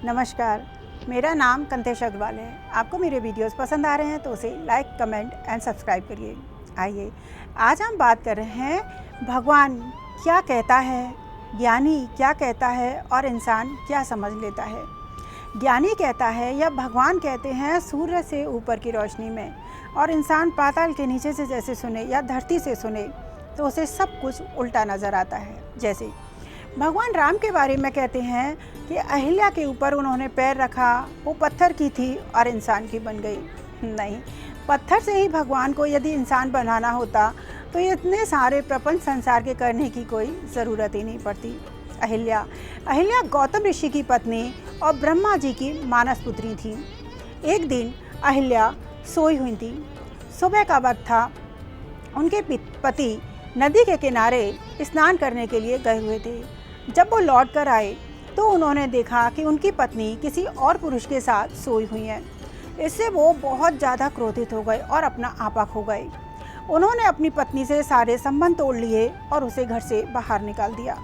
नमस्कार, मेरा नाम कंतेश अग्रवाल है। आपको मेरे वीडियोस पसंद आ रहे हैं तो उसे लाइक, कमेंट एंड सब्सक्राइब करिए। आइए, आज हम बात कर रहे हैं भगवान क्या कहता है, ज्ञानी क्या कहता है और इंसान क्या समझ लेता है। ज्ञानी कहता है या भगवान कहते हैं सूर्य से ऊपर की रोशनी में, और इंसान पाताल के नीचे से जैसे सुने या धरती से सुने तो उसे सब कुछ उल्टा नज़र आता है। जैसे भगवान राम के बारे में कहते हैं कि अहिल्या के ऊपर उन्होंने पैर रखा, वो पत्थर की थी और इंसान की बन गई। नहीं, पत्थर से ही भगवान को यदि इंसान बनाना होता तो इतने सारे प्रपंच संसार के करने की कोई ज़रूरत ही नहीं पड़ती। अहिल्या गौतम ऋषि की पत्नी और ब्रह्मा जी की मानस पुत्री थी। एक दिन अहिल्या सोई हुई थी। सुबह का वक्त था। उनके पति नदी के किनारे स्नान करने के लिए गए हुए थे। जब वो लौट कर आए तो उन्होंने देखा कि उनकी पत्नी किसी और पुरुष के साथ सोई हुई है। इससे वो बहुत ज़्यादा क्रोधित हो गए और अपना आपा खो गए। उन्होंने अपनी पत्नी से सारे संबंध तोड़ लिए और उसे घर से बाहर निकाल दिया।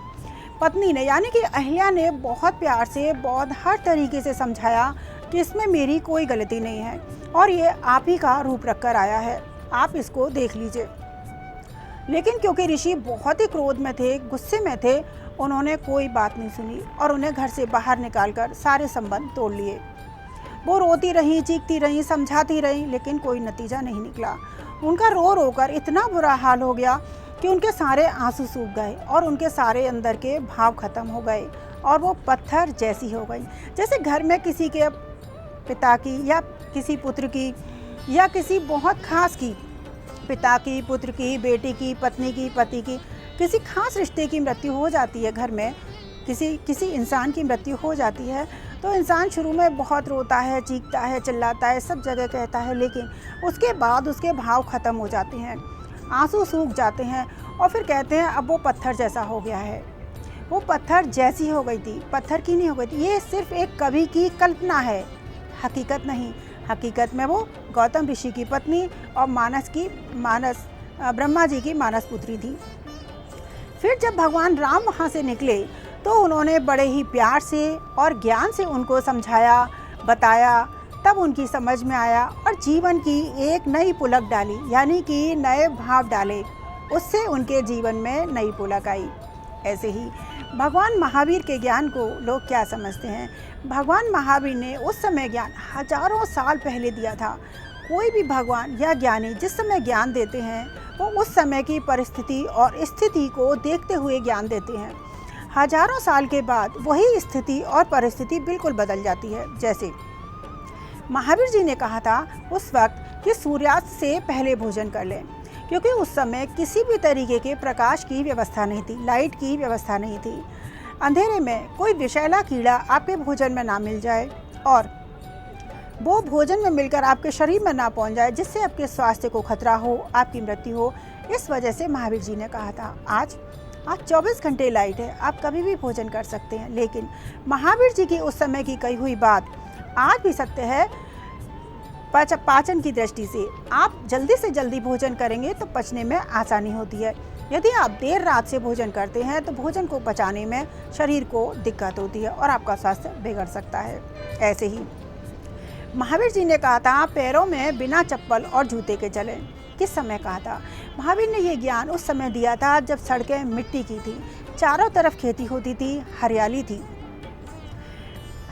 पत्नी ने यानी कि अहिल्या ने बहुत प्यार से, बहुत हर तरीके से समझाया कि इसमें मेरी कोई गलती नहीं है और ये आप ही का रूप रख कर आया है, आप इसको देख लीजिए। लेकिन क्योंकि ऋषि बहुत ही क्रोध में थे, गुस्से में थे, उन्होंने कोई बात नहीं सुनी और उन्हें घर से बाहर निकालकर सारे संबंध तोड़ लिए। वो रोती रहीं, चीखती रहीं, समझाती रहीं, लेकिन कोई नतीजा नहीं निकला। उनका रो रो कर इतना बुरा हाल हो गया कि उनके सारे आंसू सूख गए और उनके सारे अंदर के भाव खत्म हो गए और वो पत्थर जैसी हो गई। जैसे घर में किसी के पिता की या किसी पुत्र की या किसी बहुत खास की, पिता की, पुत्र की, बेटी की, पत्नी की, पति की, किसी खास रिश्ते की मृत्यु हो जाती है, घर में किसी इंसान की मृत्यु हो जाती है तो इंसान शुरू में बहुत रोता है, चीखता है, चिल्लाता है, सब जगह कहता है, लेकिन उसके बाद उसके भाव ख़त्म हो जाते हैं, आंसू सूख जाते हैं और फिर कहते हैं अब वो पत्थर जैसा हो गया है। वो पत्थर जैसी हो गई थी, पत्थर की नहीं हो गई थी। ये सिर्फ एक कवि की कल्पना है, हकीकत नहीं। हकीकत में वो गौतम ऋषि की पत्नी और ब्रह्मा जी की मानस पुत्री थी। फिर जब भगवान राम वहाँ से निकले तो उन्होंने बड़े ही प्यार से और ज्ञान से उनको समझाया, बताया, तब उनकी समझ में आया और जीवन की एक नई पुलक डाली, यानी कि नए भाव डाले। उससे उनके जीवन में नई पुलक आई। ऐसे ही भगवान महावीर के ज्ञान को लोग क्या समझते हैं? भगवान महावीर ने उस समय ज्ञान हजारों साल पहले दिया था। कोई भी भगवान या ज्ञानी जिस समय ज्ञान देते हैं वो उस समय की परिस्थिति और स्थिति को देखते हुए ज्ञान देते हैं। हजारों साल के बाद वही स्थिति और परिस्थिति बिल्कुल बदल जाती है। जैसे महावीर जी ने कहा था उस वक्त कि सूर्यास्त से पहले भोजन कर लें, क्योंकि उस समय किसी भी तरीके के प्रकाश की व्यवस्था नहीं थी, लाइट की व्यवस्था नहीं थी। अंधेरे में कोई विषैला कीड़ा आपके भोजन में ना मिल जाए और वो भोजन में मिलकर आपके शरीर में ना पहुंच जाए, जिससे आपके स्वास्थ्य को खतरा हो, आपकी मृत्यु हो। इस वजह से महावीर जी ने कहा था आज 24 घंटे लाइट है, आप कभी भी भोजन कर सकते हैं। लेकिन महावीर जी की उस समय की कही हुई बात आज भी सत्य है। पाचन की दृष्टि से आप जल्दी से जल्दी भोजन करेंगे तो पचने में आसानी होती है। यदि आप देर रात से भोजन करते हैं तो भोजन को पचाने में शरीर को दिक्कत होती है और आपका स्वास्थ्य बिगड़ सकता है। ऐसे ही महावीर जी ने कहा था पैरों में बिना चप्पल और जूते के चलें। किस समय कहा था? महावीर ने ये ज्ञान उस समय दिया था जब सड़कें मिट्टी की थी, चारों तरफ खेती होती थी, हरियाली थी।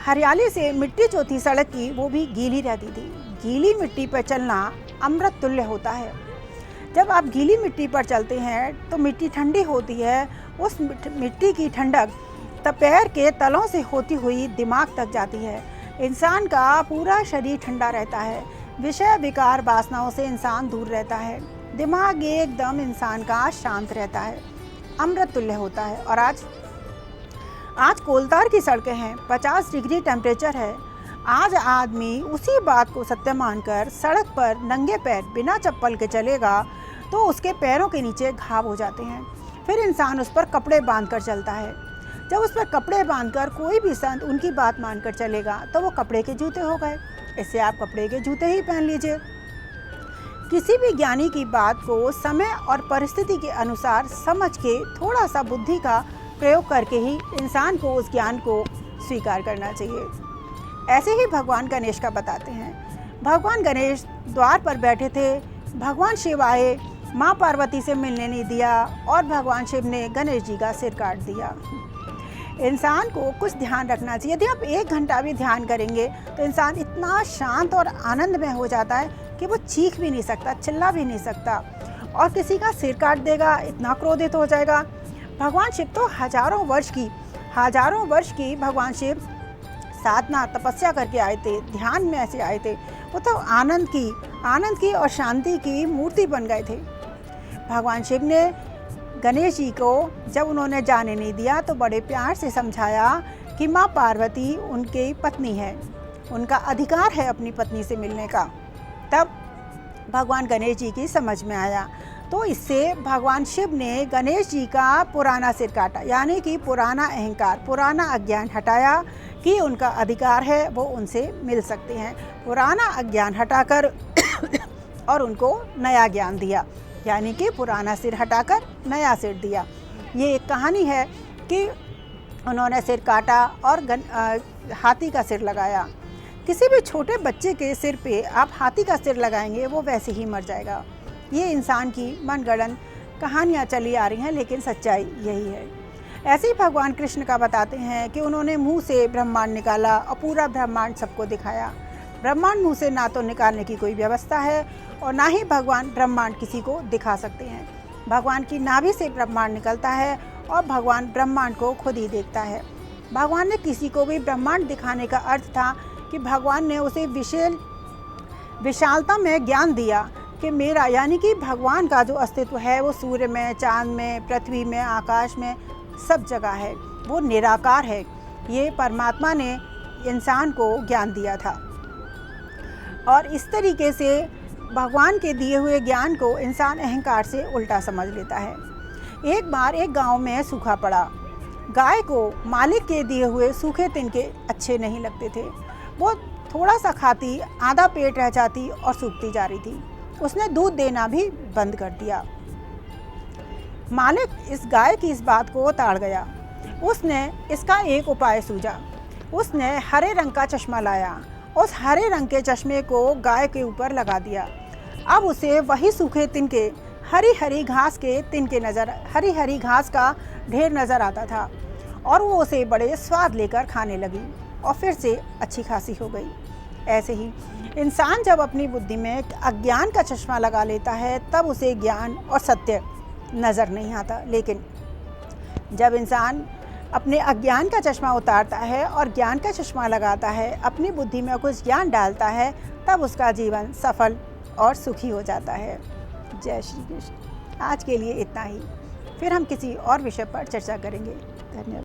हरियाली से मिट्टी जो थी सड़क की वो भी गीली रहती थी। गीली मिट्टी पर चलना अमृत तुल्य होता है। जब आप गीली मिट्टी पर चलते हैं तो मिट्टी ठंडी होती है। उस मिट्टी की ठंडक पैर के तलों से होती हुई दिमाग तक जाती है। इंसान का पूरा शरीर ठंडा रहता है। विषय विकार वासनाओं से इंसान दूर रहता है। दिमाग एकदम इंसान का शांत रहता है, अमृत तुल्य होता है। और आज कोलतार की सड़कें हैं, 50 डिग्री टेम्परेचर है। आज आदमी उसी बात को सत्य मानकर सड़क पर नंगे पैर बिना चप्पल के चलेगा तो उसके पैरों के नीचे घाव हो जाते हैं। फिर इंसान उस पर कपड़े बांधकर चलता है। जब उस पर कपड़े बांधकर कोई भी संत उनकी बात मानकर चलेगा तो वो कपड़े के जूते हो गए। इससे आप कपड़े के जूते ही पहन लीजिए। किसी भी ज्ञानी की बात को समय और परिस्थिति के अनुसार समझ के थोड़ा सा बुद्धि का प्रयोग करके ही इंसान को उस ज्ञान को स्वीकार करना चाहिए। ऐसे ही भगवान गणेश का बताते हैं। भगवान गणेश द्वार पर बैठे थे, भगवान शिव आए, माँ पार्वती से मिलने नहीं दिया और भगवान शिव ने गणेश जी का सिर काट दिया। इंसान को कुछ ध्यान रखना चाहिए। यदि आप 1 घंटा भी ध्यान करेंगे तो इंसान इतना शांत और आनंद में हो जाता है कि वो चीख भी नहीं सकता, चिल्ला भी नहीं सकता, और किसी का सिर काट देगा, इतना क्रोधित हो जाएगा। भगवान शिव तो हजारों वर्ष की भगवान शिव साधना तपस्या करके आए थे, ध्यान में ऐसे आए थे। वो तो आनंद की और शांति की मूर्ति बन गए थे। भगवान शिव ने गणेश जी को जब उन्होंने जाने नहीं दिया तो बड़े प्यार से समझाया कि माँ पार्वती उनकी पत्नी है, उनका अधिकार है अपनी पत्नी से मिलने का। तब भगवान गणेश जी की समझ में आया। तो इससे भगवान शिव ने गणेश जी का पुराना सिर काटा, यानी कि पुराना अहंकार, पुराना अज्ञान हटाया कि उनका अधिकार है, वो उनसे मिल सकते हैं। पुराना अज्ञान हटाकर और उनको नया ज्ञान दिया, यानी कि पुराना सिर हटाकर नया सिर दिया। ये एक कहानी है कि उन्होंने सिर काटा और हाथी का सिर लगाया। किसी भी छोटे बच्चे के सिर पे आप हाथी का सिर लगाएंगे, वो वैसे ही मर जाएगा। ये इंसान की मनगढ़ंत कहानियाँ चली आ रही हैं, लेकिन सच्चाई यही है। ऐसे ही भगवान कृष्ण का बताते हैं कि उन्होंने मुंह से ब्रह्मांड निकाला और पूरा ब्रह्मांड सबको दिखाया। ब्रह्मांड मुंह से ना तो निकालने की कोई व्यवस्था है और ना ही भगवान ब्रह्मांड किसी को दिखा सकते हैं। भगवान की नाभि से ब्रह्मांड निकलता है और भगवान ब्रह्मांड को खुद ही देखता है। भगवान ने किसी को भी ब्रह्मांड दिखाने का अर्थ था कि भगवान ने उसे विशालता में ज्ञान दिया कि मेरा, यानी कि भगवान का जो अस्तित्व है वो सूर्य में, चांद में, पृथ्वी में, आकाश में, सब जगह है। वो निराकार है। ये परमात्मा ने इंसान को ज्ञान दिया था और इस तरीके से भगवान के दिए हुए ज्ञान को इंसान अहंकार से उल्टा समझ लेता है। एक बार एक गांव में सूखा पड़ा। गाय को मालिक के दिए हुए सूखे तिनके अच्छे नहीं लगते थे। वो थोड़ा सा खाती, आधा पेट रह जाती और सूखती जा रही थी। उसने दूध देना भी बंद कर दिया। मालिक इस गाय की इस बात को ताड़ गया। उसने इसका एक उपाय सूझा। उसने हरे रंग का चश्मा लाया, उस हरे रंग के चश्मे को गाय के ऊपर लगा दिया। अब उसे वही सूखे तिनके, हरी हरी घास का ढेर नज़र आता था और वो उसे बड़े स्वाद लेकर खाने लगी और फिर से अच्छी खासी हो गई। ऐसे ही इंसान जब अपनी बुद्धि में अज्ञान का चश्मा लगा लेता है तब उसे ज्ञान और सत्य नज़र नहीं आता। लेकिन जब इंसान अपने अज्ञान का चश्मा उतारता है और ज्ञान का चश्मा लगाता है, अपनी बुद्धि में कुछ ज्ञान डालता है, तब उसका जीवन सफल और सुखी हो जाता है। जय श्री कृष्ण। आज के लिए इतना ही, फिर हम किसी और विषय पर चर्चा करेंगे। धन्यवाद।